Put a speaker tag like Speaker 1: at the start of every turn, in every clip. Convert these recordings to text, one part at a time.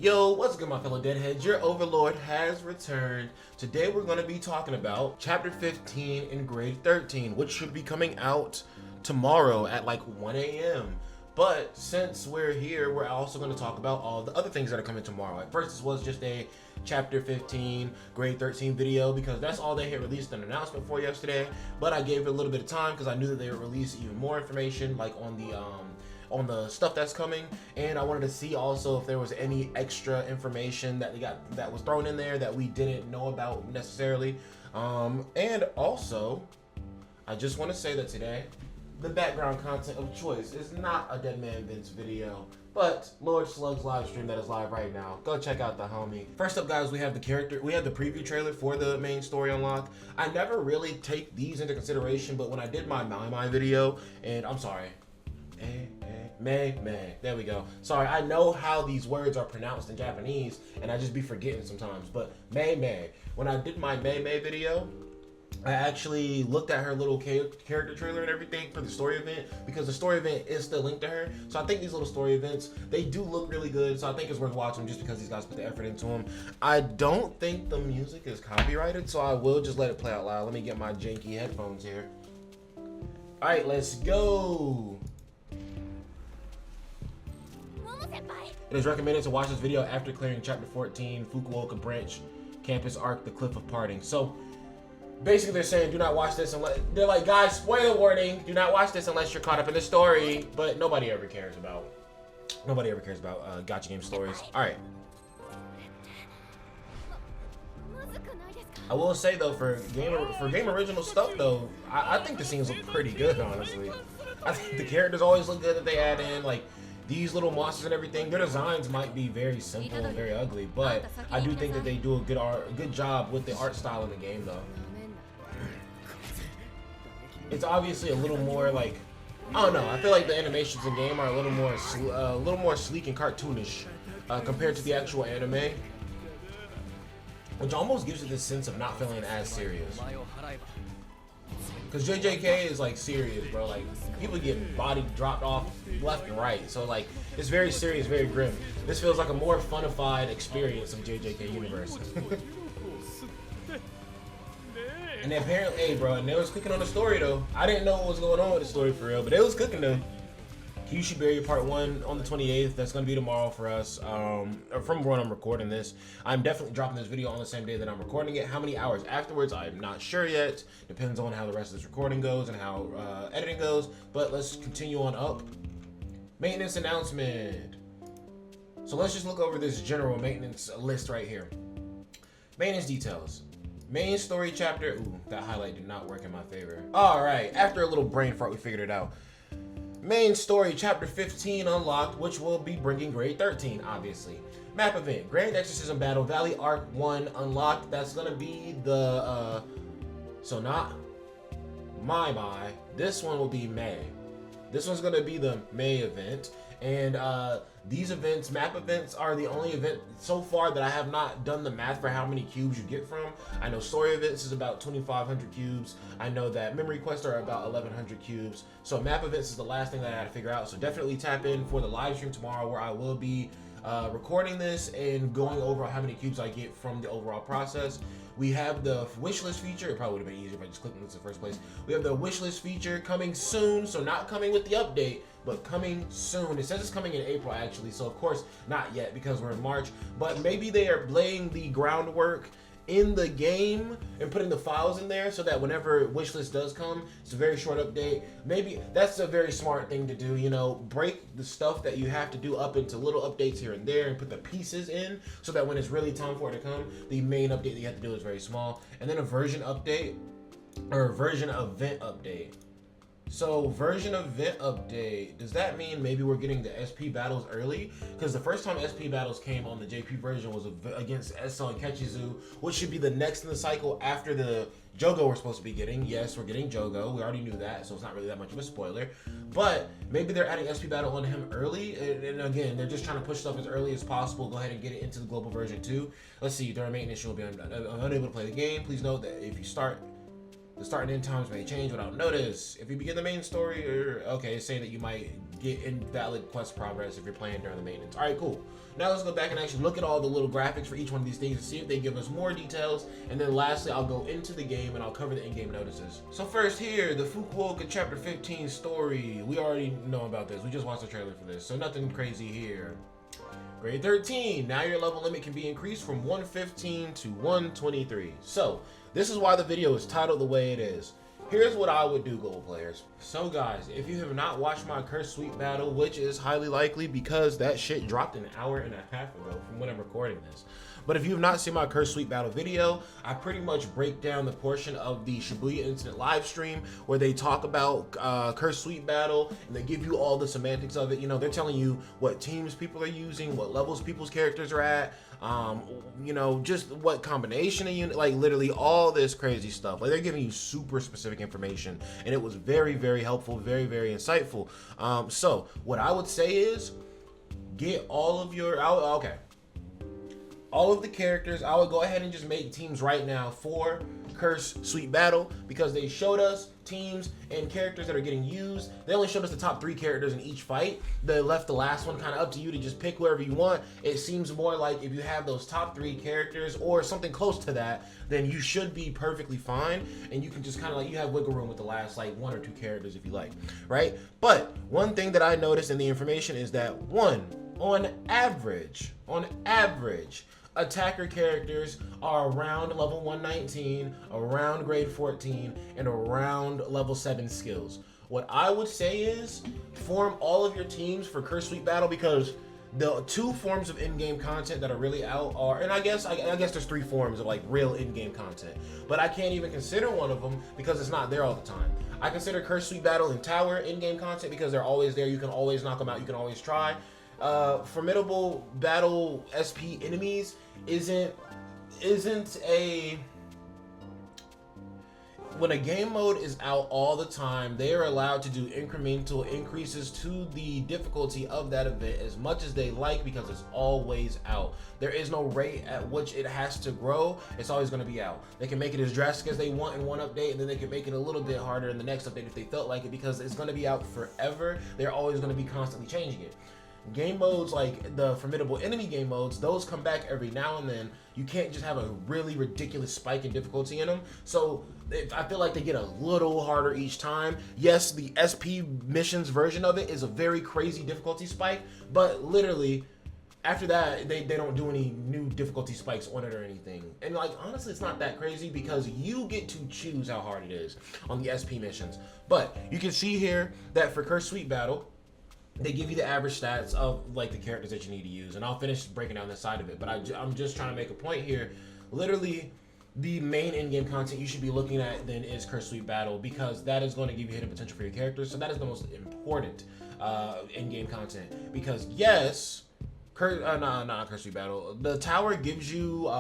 Speaker 1: Yo, what's good my fellow deadheads? Your overlord has returned. Today we're going to be talking about chapter 15 in grade 13, which should be coming out tomorrow at like 1 a.m. But since we're here, we're also going to talk about all the other things that are coming tomorrow. At first, this was just a chapter 15 grade 13 video because that's all they had released an announcement for yesterday. But I gave it a little bit of time because I knew that they would release even more information like on the stuff that's coming, and I wanted to see also if there was any extra information that was thrown in there that we didn't know about necessarily. And also, I just want to say that today, the background content of choice is not a DEADMANVINCE video, but Lord Slug's live stream that is live right now. Go check out the homie. First up, guys, we have the preview trailer for the main story unlock. I never really take these into consideration, but when I did my My video, and I'm sorry, May, there we go. Sorry, I know how these words are pronounced in Japanese, and I just be forgetting sometimes, but May. When I did my May video, I actually looked at her little character trailer and everything for the story event, because the story event is still linked to her. So I think these little story events, they do look really good, so I think it's worth watching just because these guys put the effort into them. I don't think the music is copyrighted, so I will just let it play out loud. Let me get my janky headphones here. All right, let's go. It is recommended to watch this video after clearing chapter 14, Fukuoka Branch Campus Arc, the Cliff of Parting. So basically they're saying do not watch this unless, they're like, guys, spoiler warning, do not watch this unless you're caught up in the story. But nobody ever cares about gacha game stories. All right. I will say though, for game original stuff though, I think the scenes look pretty good, honestly. I think the characters always look good that they add in, like these little monsters and everything. Their designs might be very simple and very ugly, but I do think that they do a good job with the art style in the game though. It's obviously a little more like, I don't know, I feel like the animations in game are a little more sleek and cartoonish compared to the actual anime, which almost gives you this sense of not feeling as serious. Because JJK is like serious, bro. Like people get body dropped off left and right, so like it's very serious, very grim. This feels like a more funified experience of JJK universe. And apparently, hey, bro, and they was cooking on the story though. I didn't know what was going on with the story for real, but they was cooking though. Kyushiberry Part 1 on the 28th. That's going to be tomorrow for us. From when I'm recording this. I'm definitely dropping this video on the same day that I'm recording it. How many hours afterwards, I'm not sure yet. Depends on how the rest of this recording goes and how editing goes. But let's continue on up. Maintenance announcement. So let's just look over this general maintenance list right here. Maintenance details. Main story chapter. Ooh, that highlight did not work in my favor. Alright, after a little brain fart, we figured it out. Main story chapter 15 unlocked, which will be bringing grade 13, obviously. Map event, Grand Exorcism Battle Valley Arc 1 unlocked. That's gonna be the so not my this one will be May. This one's gonna be the May event, and these events, map events, are the only event so far that I have not done the math for how many cubes you get from. I know story events is about 2,500 cubes. I know that memory quests are about 1,100 cubes. So map events is the last thing that I had to figure out. So definitely tap in for the live stream tomorrow, where I will be recording this and going over how many cubes I get from the overall process. We have the wishlist feature. It probably would have been easier if I just clicked on this in the first place. We have the wishlist feature coming soon, so not coming with the update, but coming soon. It says it's coming in April actually, so of course not yet because we're in March, but maybe they are laying the groundwork in the game and putting the files in there so that whenever wishlist does come, it's a very short update. Maybe that's a very smart thing to do, you know, break the stuff that you have to do up into little updates here and there and put the pieces in so that when it's really time for it to come, the main update that you have to do is very small. And then a version update or version event update. So version event update, does that mean maybe we're getting the SP battles early? Because the first time SP battles came on the JP version was against Eso and Kechizu, which should be the next in the cycle after the Jogo we're supposed to be getting. Yes, we're getting Jogo. We already knew that, so it's not really that much of a spoiler. But maybe they're adding SP battle on him early, and again, they're just trying to push stuff as early as possible. Go ahead and get it into the global version too. Let's see, during maintenance, you'll be unable to play the game. Please note that if you start The start and end times may change without notice. If you begin the main story, or okay, it's saying that you might get invalid quest progress if you're playing during the maintenance. All right, cool. Now let's go back and actually look at all the little graphics for each one of these things and see if they give us more details. And then lastly, I'll go into the game and I'll cover the in-game notices. So first here, the Fukuoka Chapter 15 story. We already know about this. We just watched the trailer for this, so nothing crazy here. Grade 13, now your level limit can be increased from 115 to 123. So, this is why the video is titled the way it is. Here's what I would do, global players. So guys, if you have not watched my Cursed Sweep battle, which is highly likely because that shit dropped an hour and a half ago from when I'm recording this. But if you have not seen my Cursed Sweep battle video, I pretty much break down the portion of the Shibuya Incident live stream where they talk about Cursed Sweep battle and they give you all the semantics of it. You know, they're telling you what teams people are using, what levels people's characters are at, you know, just what combination of unit, like literally all this crazy stuff. Like they're giving you super specific information, and it was very, very helpful, very, very insightful. So what I would say is get all of your, all of the characters. I would go ahead and just make teams right now for Cursed Sweep battle because they showed us teams and characters that are getting used. They only showed us the top 3 characters in each fight. They left the last one kind of up to you to just pick whoever you want. It seems more like if you have those top 3 characters or something close to that, then you should be perfectly fine, and you can just kind of like, you have wiggle room with the last like 1 or 2 characters if you like, right? But one thing that I noticed in the information is that on average, attacker characters are around level 119, around grade 14, and around level 7 skills. What I would say is form all of your teams for Cursed Sweep battle, because the 2 forms of in-game content that are really out are, and I guess there's 3 forms of like real in-game content, but I can't even consider one of them because it's not there all the time. I consider Cursed Sweep battle and tower in-game content because they're always there. You can always knock them out. You can always try. Formidable battle SP enemies isn't a, when a game mode is out all the time, they are allowed to do incremental increases to the difficulty of that event as much as they like because it's always out. There is no rate at which it has to grow. It's always going to be out. They can make it as drastic as they want in one update, and then they can make it a little bit harder in the next update if they felt like it, because it's going to be out forever. They're always going to be constantly changing it. Game modes like the formidable enemy game modes, those come back every now and then. You can't just have a really ridiculous spike in difficulty in them. So I feel like they get a little harder each time. Yes, the SP missions version of it is a very crazy difficulty spike, but literally after that, they don't do any new difficulty spikes on it or anything. And like, honestly, it's not that crazy because you get to choose how hard it is on the SP missions. But you can see here that for Cursed Sweep battle, they give you the average stats of like the characters that you need to use, and I'll finish breaking down this side of it. But I'm just trying to make a point here. Literally, the main in-game content you should be looking at then is Cursed Sweep battle, because that is going to give you hidden potential for your characters. So that is the most important in-game content. Because yes, not Cursed Sweep battle. The tower gives you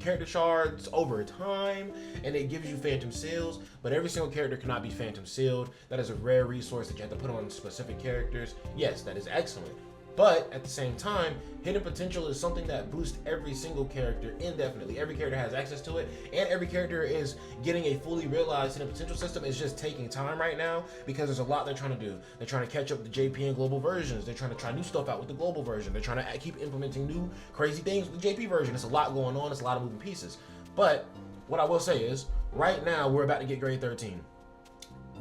Speaker 1: character shards over time, and it gives you phantom seals, but every single character cannot be phantom sealed. That is a rare resource that you have to put on specific characters. Yes, that is excellent. But at the same time, hidden potential is something that boosts every single character indefinitely. Every character has access to it, and every character is getting a fully realized hidden potential system. It's just taking time right now because there's a lot they're trying to do. They're trying to catch up the JP and global versions. They're trying to try new stuff out with the global version. They're trying to keep implementing new crazy things with the JP version. It's a lot going on. It's a lot of moving pieces. But what I will say is, right now we're about to get grade 13.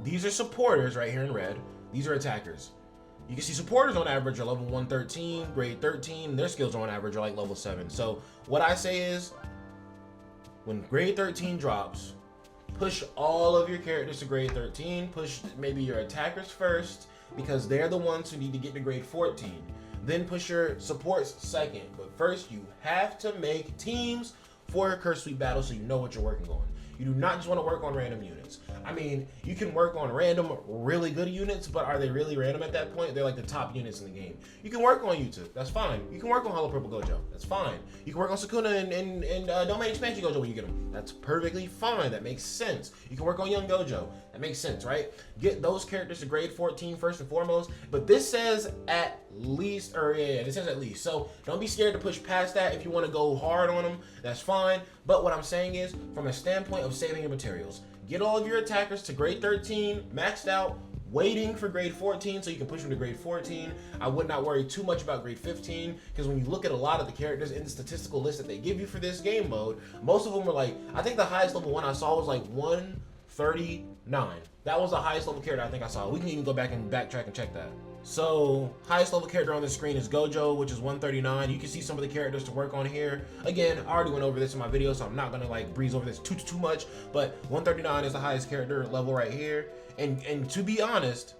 Speaker 1: These are supporters right here in red. These are attackers. You can see supporters on average are level 113, grade 13. Their skills on average are like level 7. So what I say is, when grade 13 drops, push all of your characters to grade 13. Push maybe your attackers first, because they're the ones who need to get to grade 14. Then push your supports second. But first, you have to make teams for a Cursed Sweep battle so you know what you're working on. You do not just want to work on random units. I mean, you can work on random, really good units, but are they really random at that point? They're like the top units in the game. You can work on YouTube. That's fine. You can work on Hollow Purple Gojo. That's fine. You can work on Sukuna and Domain Expansion Gojo when you get them. That's perfectly fine. That makes sense. You can work on Young Gojo. That makes sense, right? Get those characters to grade 14 first and foremost. But this says at least, or yeah, this says at least. So don't be scared to push past that. If you want to go hard on them, that's fine. But what I'm saying is, from a standpoint of saving your materials, get all of your attackers to grade 13, maxed out, waiting for grade 14 so you can push them to grade 14. I would not worry too much about grade 15 because when you look at a lot of the characters in the statistical list that they give you for this game mode, most of them were like, I think the highest level one I saw was like 139. That was the highest level character I think I saw. We can even go back and backtrack and check that. So, highest level character on the screen is Gojo, which is 139. You can see some of the characters to work on here. Again, I already went over this in my video, so I'm not gonna like breeze over this too much, but 139 is the highest character level right here. And to be honest,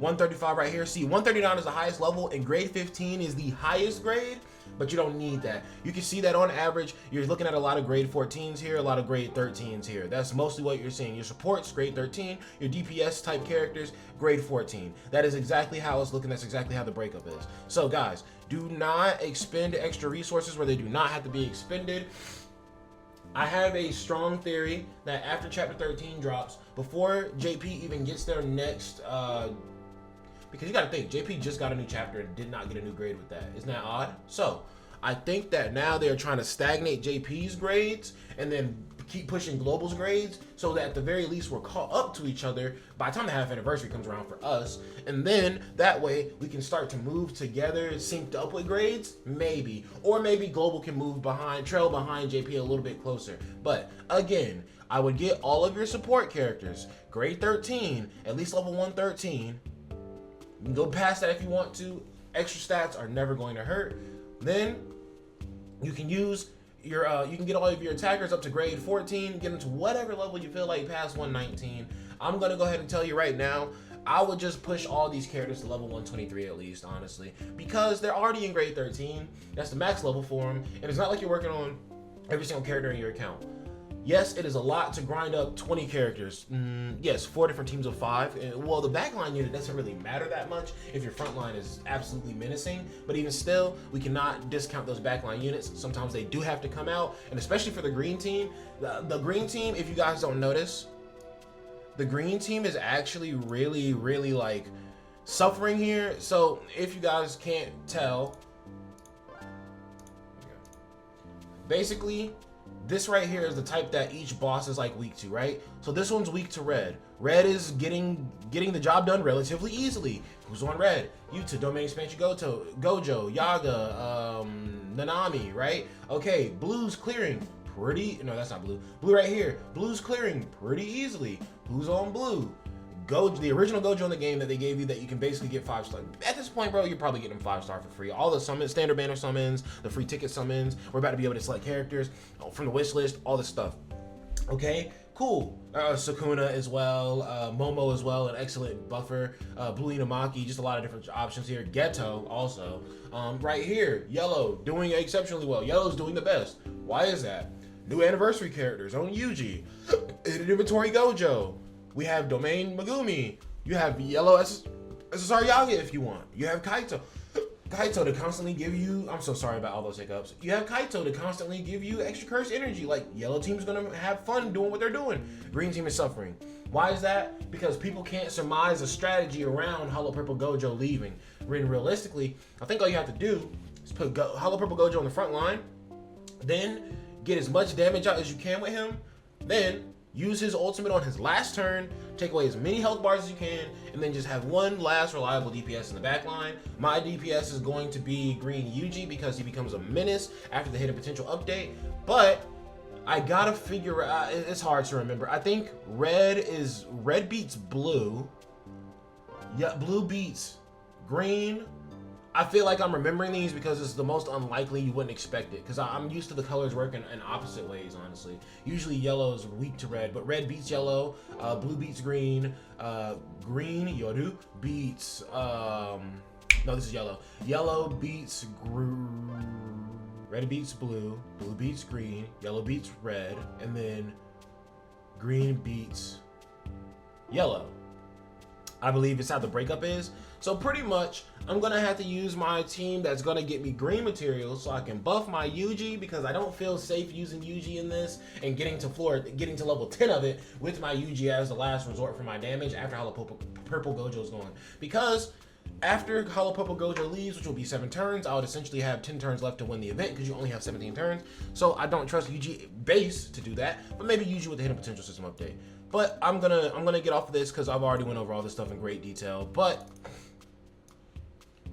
Speaker 1: 135 right here. See, 139 is the highest level and grade 15 is the highest grade, but you don't need that. You can see that on average, you're looking at a lot of grade 14s here, a lot of grade 13s here. That's mostly what you're seeing. Your supports, grade 13, your DPS type characters, grade 14. That is exactly how it's looking. That's exactly how the breakup is. So guys, do not expend extra resources where they do not have to be expended. I have a strong theory that after chapter 13 drops, before JP even gets their next, because you gotta think, JP just got a new chapter and did not get a new grade with that. Isn't that odd? So, I think that now they're trying to stagnate JP's grades and then keep pushing Global's grades so that at the very least we're caught up to each other by the time the half anniversary comes around for us. And then that way we can start to move together, synced up with grades, maybe. Or maybe Global can trail behind JP a little bit closer. But again, I would get all of your support characters, grade 13, at least level 113. You can go past that if you want to. Extra stats are never going to hurt. Then you can use your you can get all of your attackers up to grade 14, get them to whatever level you feel like past 119. I'm gonna go ahead and tell you right now, I would just push all these characters to level 123 at least, honestly, because they're already in grade 13. That's the max level for them, and it's not like you're working on every single character in your account. Yes, it is a lot to grind up 20 characters. Yes, 4 different teams of 5. Well, the backline unit doesn't really matter that much if your front line is absolutely menacing, but even still, we cannot discount those backline units. Sometimes they do have to come out, and especially for the green team. The green team, if you guys don't notice, the green team is actually really like suffering here. So if you guys can't tell, basically, this right here is the type that each boss is like weak to, right? So this one's weak to red. Red is getting the job done relatively easily. Who's on red? Yuta, Domain Expansion Gojo, Yaga, Nanami, right? Okay, blue's clearing pretty, no, that's not blue. Blue right here. Blue's clearing pretty easily. Who's on blue? Gojo, the original Gojo in the game that they gave you that you can basically get 5-star. At this point, bro, you're probably getting 5-star for free. All the summons, standard banner summons, the free ticket summons. We're about to be able to select characters from the wish list, all this stuff. Okay, cool. Sukuna as well, Momo as well, an excellent buffer. Blue Inamaki, just a lot of different options here. Geto also. Right here, Yellow doing exceptionally well. Yellow's doing the best. Why is that? New anniversary characters on Yuji. Hidden Inventory Gojo. We have Domain Megumi. You have Yellow SSR Yaga if you want. You have Kaito. Kaito to constantly give you, I'm so sorry about all those hiccups. You have Kaito to constantly give you extra curse energy. Like, yellow team's gonna have fun doing what they're doing. Green team is suffering. Why is that? Because people can't surmise a strategy around Hollow Purple Gojo leaving. When realistically, I think all you have to do is put Hollow Purple Gojo on the front line, then get as much damage out as you can with him, then use his ultimate on his last turn, take away as many health bars as you can, and then just have one last reliable DPS in the back line. My DPS is going to be Green Yuji because he becomes a menace after the Hidden Potential update, but I gotta figure out, it's hard to remember. I think red beats blue. Yeah, blue beats green. I feel like I'm remembering these because it's the most unlikely you wouldn't expect it, because I'm used to the colors working in opposite ways, honestly. Usually yellow is weak to red, but red beats yellow, blue beats green, green Yoru beats, no, this is yellow. Yellow beats red beats blue, blue beats green, yellow beats red, and then green beats yellow. I believe it's how the breakup is. So pretty much, I'm gonna have to use my team that's gonna get me green materials so I can buff my Yuji, because I don't feel safe using Yuji in this and getting to level 10 of it with my Yuji as the last resort for my damage after Hollow Purple Gojo is gone. Because After Hollow Purple Gojo leaves, which will be 7 turns, I would essentially have 10 turns left to win the event because you only have 17 turns. So I don't trust UG base to do that, but maybe UG with the Hidden Potential System update. But I'm gonna get off of this because I've already went over all this stuff in great detail. But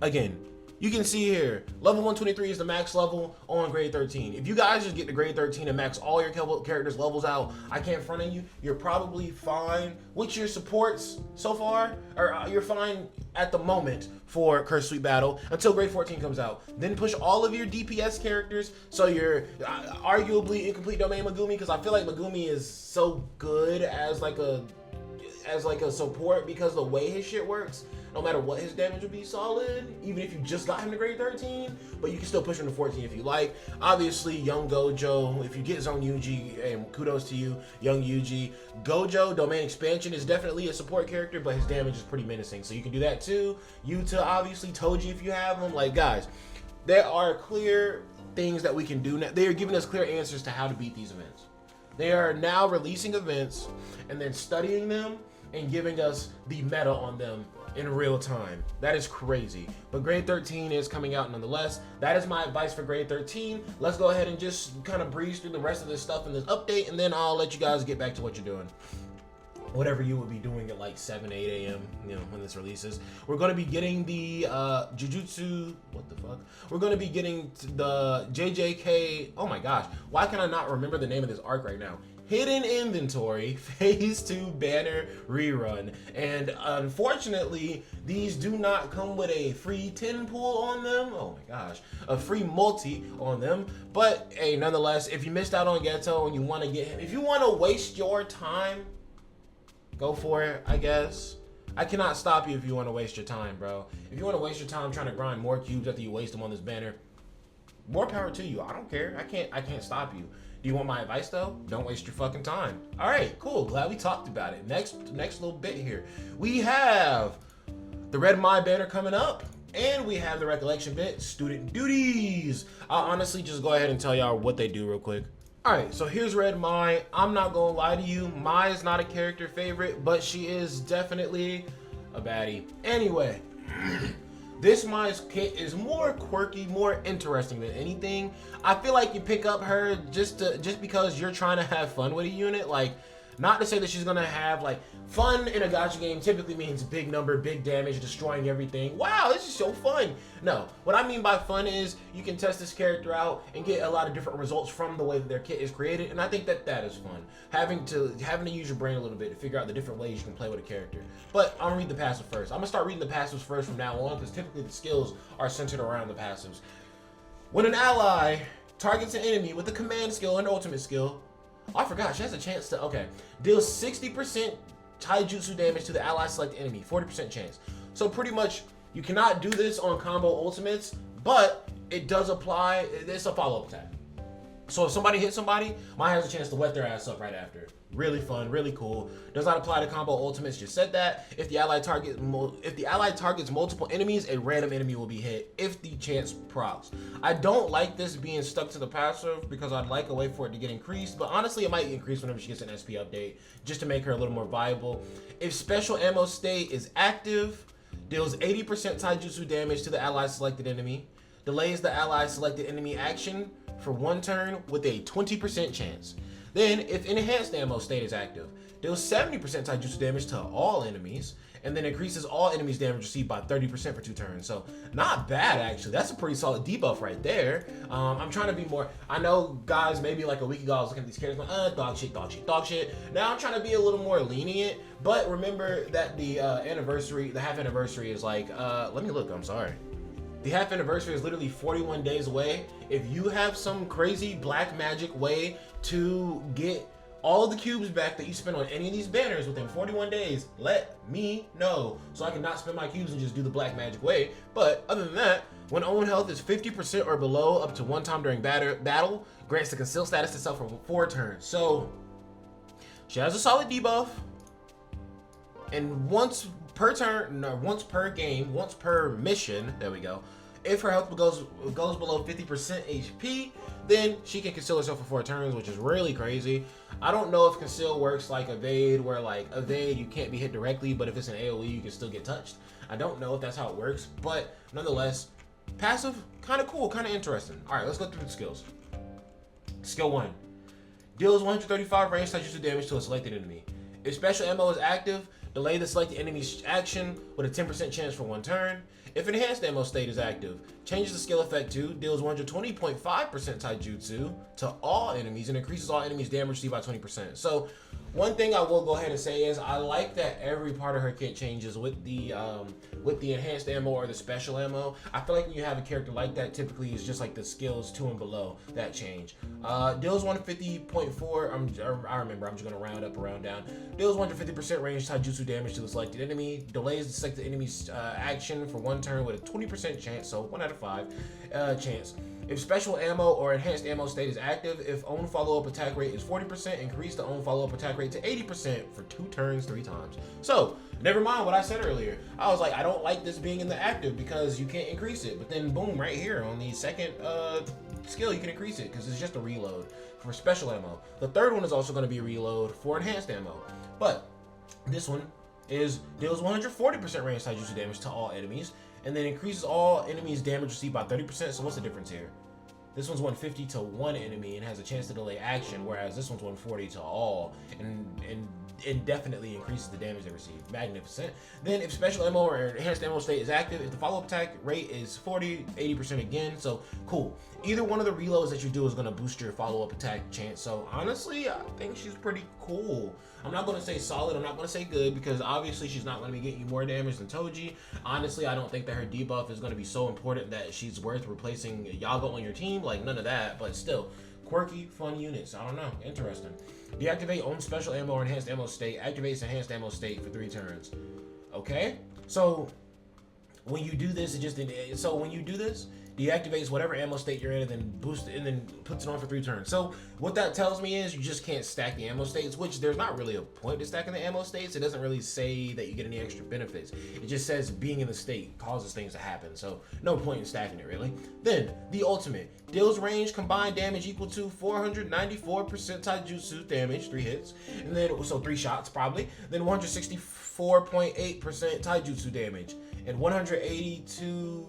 Speaker 1: again, you can see here, level 123 is the max level on grade 13. If you guys just get to grade 13 and max all your characters' levels out, I can't front on you, you're probably fine with your supports so far, or you're fine at the moment for Cursed Sweet Battle until grade 14 comes out. Then push all of your DPS characters, so you're arguably Incomplete Domain Megumi, because I feel like Megumi is so good as like a support because the way his shit works. No matter what, his damage will be solid, even if you just got him to grade 13, but you can still push him to 14 if you like. Obviously, Young Gojo, if you get Zone Yuji, and kudos to you, Young Yuji. Gojo, Domain Expansion, is definitely a support character, but his damage is pretty menacing, so you can do that too. Yuta, obviously, Toji if you have him. Like, guys, there are clear things that we can do now. They are giving us clear answers to how to beat these events. They are now releasing events and then studying them and giving us the meta on them in real time. That is crazy. But grade 13 is coming out nonetheless. That is my advice for grade 13. Let's go ahead and just kind of breeze through the rest of this stuff in this update, and then I'll let you guys get back to what you're doing. Whatever you would be doing at like 7, 8 a.m., you know, when this releases. We're going to be getting the Jujutsu, what the fuck? We're going to be getting the JJK, oh my gosh, why can I not remember the name of this arc right now? Hidden Inventory Phase 2 banner rerun, and unfortunately these do not come with a free 10 pool on them. Oh my gosh, a free multi on them. But hey, nonetheless, if you missed out on Geto and you want to get him, if you want to waste your time, go for it, I guess. I cannot stop you if you want to waste your time, bro. If you want to waste your time trying to grind more cubes after you waste them on this banner, more power to you. I don't care. I can't stop you. Do you want my advice though? Don't waste your fucking time. All right, cool. Glad we talked about it. Next little bit here. We have the Red My banner coming up, and we have the Recollection bit, Student Duties. I'll honestly just go ahead and tell y'all what they do real quick. All right, so here's Red Mai. I'm not gonna lie to you, Mai is not a character favorite, but she is definitely a baddie. Anyway, this Mai's kit is more quirky, more interesting than anything. I feel like you pick up her just because you're trying to have fun with a unit. Like, not to say that she's gonna have like fun in a gacha game typically means big number, big damage, destroying everything. Wow, this is so fun. No, what I mean by fun is you can test this character out and get a lot of different results from the way that their kit is created, and I think that is fun. Having to use your brain a little bit to figure out the different ways you can play with a character. But I'm gonna read the passive first. I'm gonna start reading the passives first from now on, because typically the skills are centered around the passives. When an ally targets an enemy with a command skill and ultimate skill, I forgot, she has a chance to, okay, deals 60% taijutsu damage to the ally select enemy, 40% chance. So pretty much, you cannot do this on combo ultimates, but it does apply, it's a follow-up attack. So if somebody hits somebody, Mai has a chance to wet their ass up right after. Really fun, really cool. Does not apply to combo ultimates, just said that. If the ally targets multiple enemies, a random enemy will be hit if the chance procs. I don't like this being stuck to the passive because I'd like a way for it to get increased, but honestly it might increase whenever she gets an SP update just to make her a little more viable. If special ammo state is active, deals 80% taijutsu damage to the ally selected enemy, delays the ally selected enemy action for 1 turn with a 20% chance. Then, if enhanced ammo state is active, deals 70% taijutsu damage to all enemies, and then increases all enemies damage received by 30% for 2 turns. So, not bad actually. That's a pretty solid debuff right there. I'm trying to be more, I know guys, maybe like a week ago I was looking at these characters like, dog shit, dog shit, dog shit. Now I'm trying to be a little more lenient, but remember that the half anniversary is like, let me look, I'm sorry. The half anniversary is literally 41 days away. If you have some crazy black magic way to get all of the cubes back that you spent on any of these banners within 41 days, let me know so I can not spend my cubes and just do the black magic way. But other than that, when own health is 50% or below up to 1 time during battle, grants the conceal status itself for 4 turns. So she has a solid debuff, and once per turn, no, once per game, once per mission, there we go. If her health goes below 50% HP, then she can conceal herself for 4 turns, which is really crazy. I don't know if conceal works like evade, where like evade you can't be hit directly, but if it's an AoE you can still get touched. I don't know if that's how it works, but nonetheless, passive, kind of cool, kind of interesting. All right, let's go through the skills. Skill 1. Deals 135 range taijutsu damage to a selected enemy. If special ammo is active, delay the selected enemy's action with a 10% chance for 1 turn. If enhanced ammo state is active, changes the skill effect to deals 120.5% taijutsu to all enemies and increases all enemies' damage received by 20%. So one thing I will go ahead and say is I like that every part of her kit changes with the enhanced ammo or the special ammo. I feel like when you have a character like that, typically it's just like the skills 2 and below that change. Deals 150.4. I remember. I'm just gonna round up or round down. Deals 150% range taijutsu damage to the selected enemy. Delays the selected enemy's action for 1 turn with a 20% chance, so 1 out of 5 chance. If special ammo or enhanced ammo state is active, if own follow-up attack rate is 40%, increase the own follow-up attack rate to 80% for 2 turns 3 times. So, never mind what I said earlier. I was like, I don't like this being in the active because you can't increase it. But then, boom, right here on the second skill, you can increase it because it's just a reload for special ammo. The third one is also going to be a reload for enhanced ammo. But this one deals 140% range taijutsu damage to all enemies, and then increases all enemies' damage received by 30%. So what's the difference here? This one's 150 to 1 enemy and has a chance to delay action, whereas this one's 140 to all and indefinitely increases the damage they receive. Magnificent. Then if special ammo or enhanced ammo state is active, if the follow-up attack rate is 40, 80% again. So cool. Either one of the reloads that you do is going to boost your follow-up attack chance. So honestly, I think she's pretty cool. I'm not going to say solid, I'm not going to say good, because obviously she's not going to be getting you more damage than Toji. Honestly, I don't think that her debuff is going to be so important that she's worth replacing Yago on your team. Like, none of that, but still. Quirky, fun units. I don't know. Interesting. Deactivate own special ammo or enhanced ammo state. Activates enhanced ammo state for 3 turns. Okay? So, when you do this, deactivates whatever ammo state you're in and then boosts it and then puts it on for 3 turns. So what that tells me is you just can't stack the ammo states, which there's not really a point to stacking the ammo states. It doesn't really say that you get any extra benefits. It just says being in the state causes things to happen. So no point in stacking it really. Then the ultimate deals range combined damage equal to 494% taijutsu damage, 3 hits, and then so 3 shots probably. Then 164.8% taijutsu damage and 82%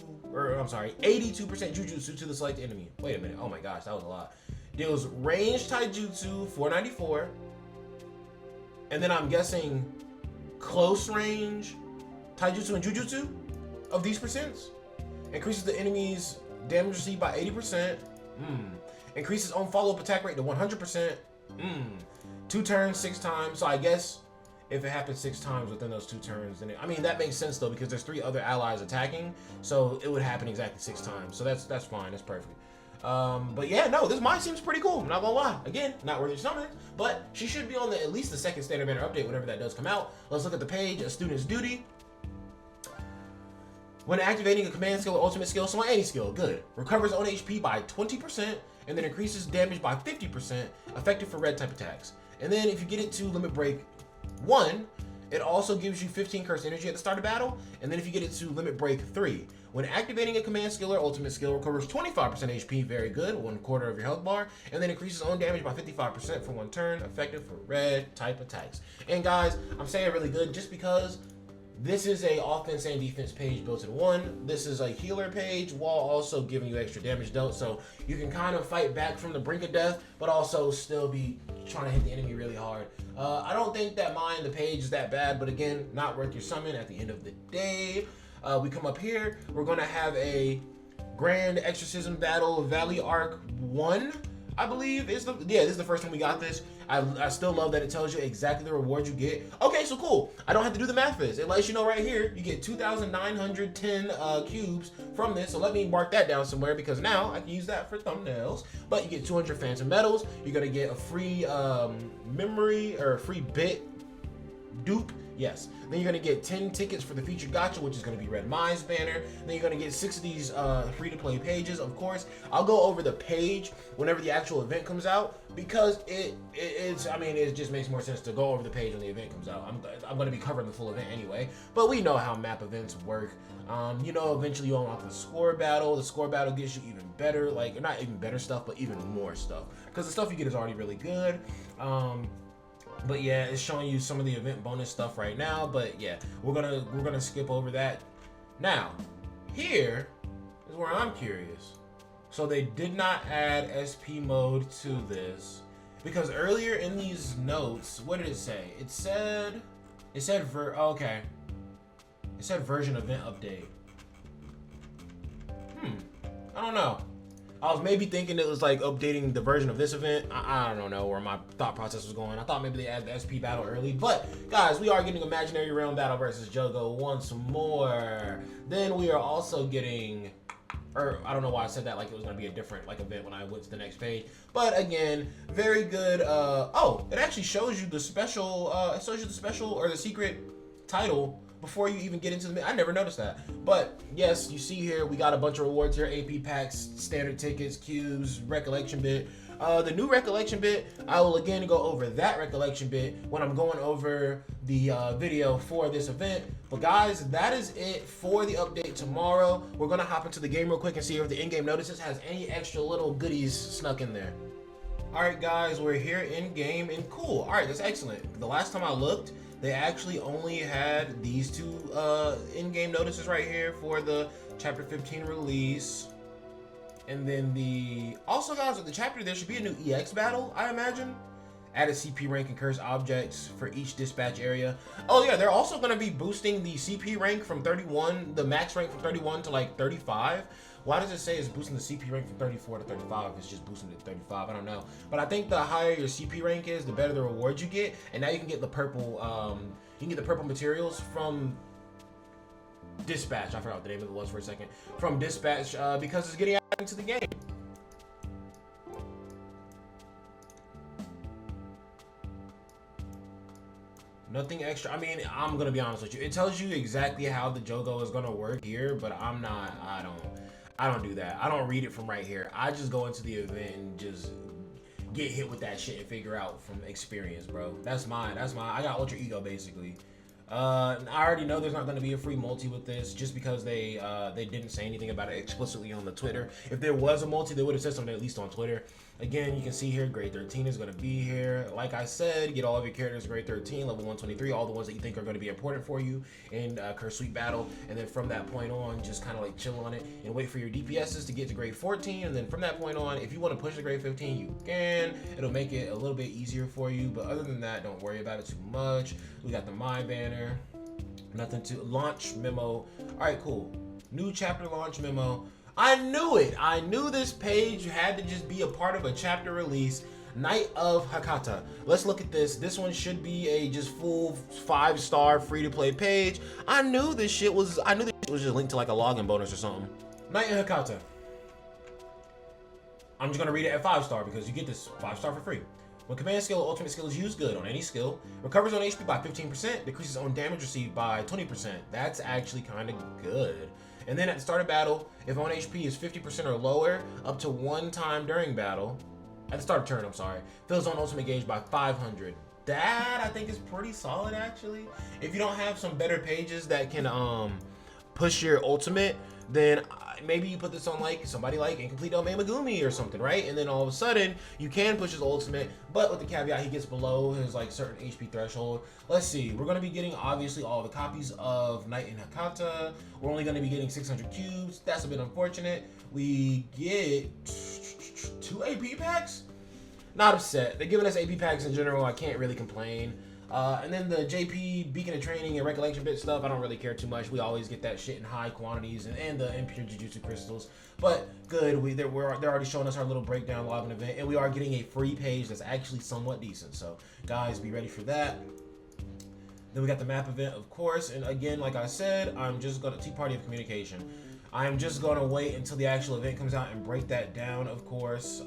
Speaker 1: jujutsu to the selected enemy. Wait a minute. Oh my gosh, that was a lot. Deals range taijutsu 494, and then I'm guessing close range taijutsu and jujutsu of these percents. Increases the enemy's damage received by 80%. Increases own follow-up attack rate to 100%. 2 turns 6 times. So I guess if it happens 6 times within those 2 turns, then I mean that makes sense though, because there's 3 other allies attacking, so it would happen exactly 6 times. So that's fine, that's perfect. But yeah, no, this mine seems pretty cool. I'm not gonna lie. Again, not worth your summons, but she should be on at least the 2nd standard banner update whenever that does come out. Let's look at the page. A student's duty. When activating a command skill or ultimate skill, so on any skill, good. Recovers own HP by 20% and then increases damage by 50%, effective for red type attacks. And then if you get it to limit break 1, it also gives you 15 curse energy at the start of battle. And then if you get it to limit break 3, when activating a command skill or ultimate skill, recovers 25% HP, very good, 1/4 of your health bar, and then increases own damage by 55% for 1 turn, effective for red type attacks. And guys, I'm saying really good just because this is a offense and defense page built in one. This is a healer page while also giving you extra damage dealt, so you can kind of fight back from the brink of death, but also still be trying to hit the enemy really hard. I don't think that the page is that bad, but again, not worth your summon at the end of the day. We come up here, we're gonna have a Grand Exorcism Battle Valley Arc 1, I believe this is the first time we got this. I still love that it tells you exactly the reward you get. Okay, so cool. I don't have to do the math for this. It lets you know right here, you get 2,910 cubes from this. So let me mark that down somewhere because now I can use that for thumbnails. But you get 200 phantom medals. You're gonna get a free memory or a free bit dupe. Yes. Then you're going to get 10 tickets for the featured gacha, which is going to be Red Mind's banner. Then you're going to get 6 of these free-to-play pages, of course. I'll go over the page whenever the actual event comes out, because it just makes more sense to go over the page when the event comes out. I'm going to be covering the full event anyway, but we know how map events work. Eventually you unlock the score battle. The score battle gives you even better, like, not even better stuff, but even more stuff, because the stuff you get is already really good. But yeah, it's showing you some of the event bonus stuff right now. But yeah, we're gonna skip over that. Now, here is where I'm curious. So they did not add SP mode to this, because earlier in these notes, what did it say? It said version event update. I don't know. I was maybe thinking it was like updating the version of this event. I don't know where my thought process was going. I thought maybe they added the SP battle early. But guys, we are getting Imaginary Realm battle versus Jogo once more. Then we are also getting, or I don't know why I said that like it was gonna be a different like event when I went to the next page. But again, very good. Oh, it actually shows you the special. It shows you the special or the secret title before you even get into the. I never noticed that. But yes, you see here we got a bunch of rewards here: AP packs, standard tickets, cubes, recollection bit. The new recollection bit, I will again go over that recollection bit when I'm going over the video for this event. But guys, that is it for the update tomorrow. We're gonna hop into the game real quick and see if the in-game notices has any extra little goodies snuck in there. All right, guys, we're here in game and cool. All right, that's excellent. The last time I looked, they actually only had these two in-game notices right here for the Chapter 15 release. And then also guys, with the chapter, there should be a new EX battle, I imagine. Added CP rank and curse objects for each dispatch area. Oh yeah, they're also gonna be boosting the CP rank from 31, the max rank from 31 to like 35. Why does it say it's boosting the CP rank from 34 to 35 if it's just boosting it to 35? I don't know. But I think the higher your CP rank is, the better the rewards you get. And now you can get the purple, materials from Dispatch. I forgot what the name of it was for a second. From Dispatch, because it's getting added into the game. Nothing extra. I mean, I'm gonna be honest with you. It tells you exactly how the Jogo is gonna work here, but I don't do that. I don't read it from right here. I just go into the event and just get hit with that shit and figure out from experience, bro. That's mine. I got Ultra Ego basically. I already know there's not going to be a free multi with this, just because they didn't say anything about it explicitly on the Twitter. If there was a multi, they would have said something at least on Twitter. Again, you can see here, grade 13 is going to be here. Like I said, get all of your characters grade 13, level 123, all the ones that you think are going to be important for you in Curse Sweep Battle. And then from that point on, just kind of like chill on it and wait for your DPSs to get to grade 14. And then from that point on, if you want to push to grade 15, you can. It'll make it a little bit easier for you. But other than that, don't worry about it too much. We got the My banner. Nothing to launch memo. All right, cool. New chapter launch memo. I knew it. I knew this page had to just be a part of a chapter release. Night of Hakata. Let's look at this. This one should be a just full 5-star free-to-play page. I knew this shit was just linked to like a login bonus or something. Night of Hakata. I'm just gonna read it at 5-star because you get this 5-star for free. When command skill or ultimate skill is used, good on any skill, recovers on HP by 15%, decreases on damage received by 20%. That's actually kind of good. And then at the start of battle, if on HP is 50% or lower, up to 1 time during battle, at the start of turn, I'm sorry, fills on ultimate gauge by 500. That I think is pretty solid actually. If you don't have some better pages that can push your ultimate, then maybe you put this on like somebody like Incomplete El Megumi or something, right? And then all of a sudden you can push his ultimate, but with the caveat he gets below his like certain HP threshold. Let's see, we're gonna be getting obviously all the copies of Night in Hakata. We're only gonna be getting 600 cubes. That's a bit unfortunate. We get 2 AP packs. Not upset. They're giving us AP packs in general. I can't really complain. And then the JP Beacon of Training and Recollection Bit stuff, I don't really care too much. We always get that shit in high quantities, and the Impure Jujutsu Crystals. But good, they're already showing us our little breakdown live event, and we are getting a free page that's actually somewhat decent. So guys, be ready for that. Then we got the map event, of course. And again, like I said, I'm just gonna Tea-Party of Communication. I'm just gonna wait until the actual event comes out and break that down, of course.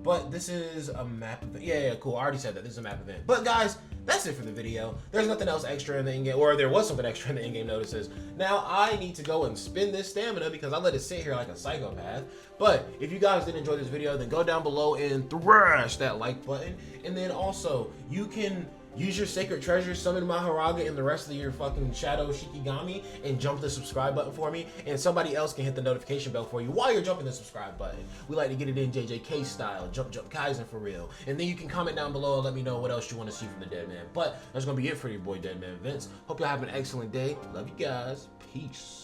Speaker 1: But this is a map event. Yeah, cool. I already said that. This is a map event. But guys, that's it for the video. There's nothing else extra in the in-game, or there was something extra in the in-game notices. Now I need to go and spend this stamina because I let it sit here like a psychopath. But if you guys did enjoy this video, then go down below and thrash that like button. And then also, you can use your sacred treasure, summon Maharaga and the rest of your fucking Shadow Shikigami, and jump the subscribe button for me, and somebody else can hit the notification bell for you while you're jumping the subscribe button. We like to get it in JJK style, jump Kaizen for real. And then you can comment down below and let me know what else you want to see from the Dead Man. But that's gonna be it for your boy Dead Man Vince. Hope y'all have an excellent day. Love you guys. Peace.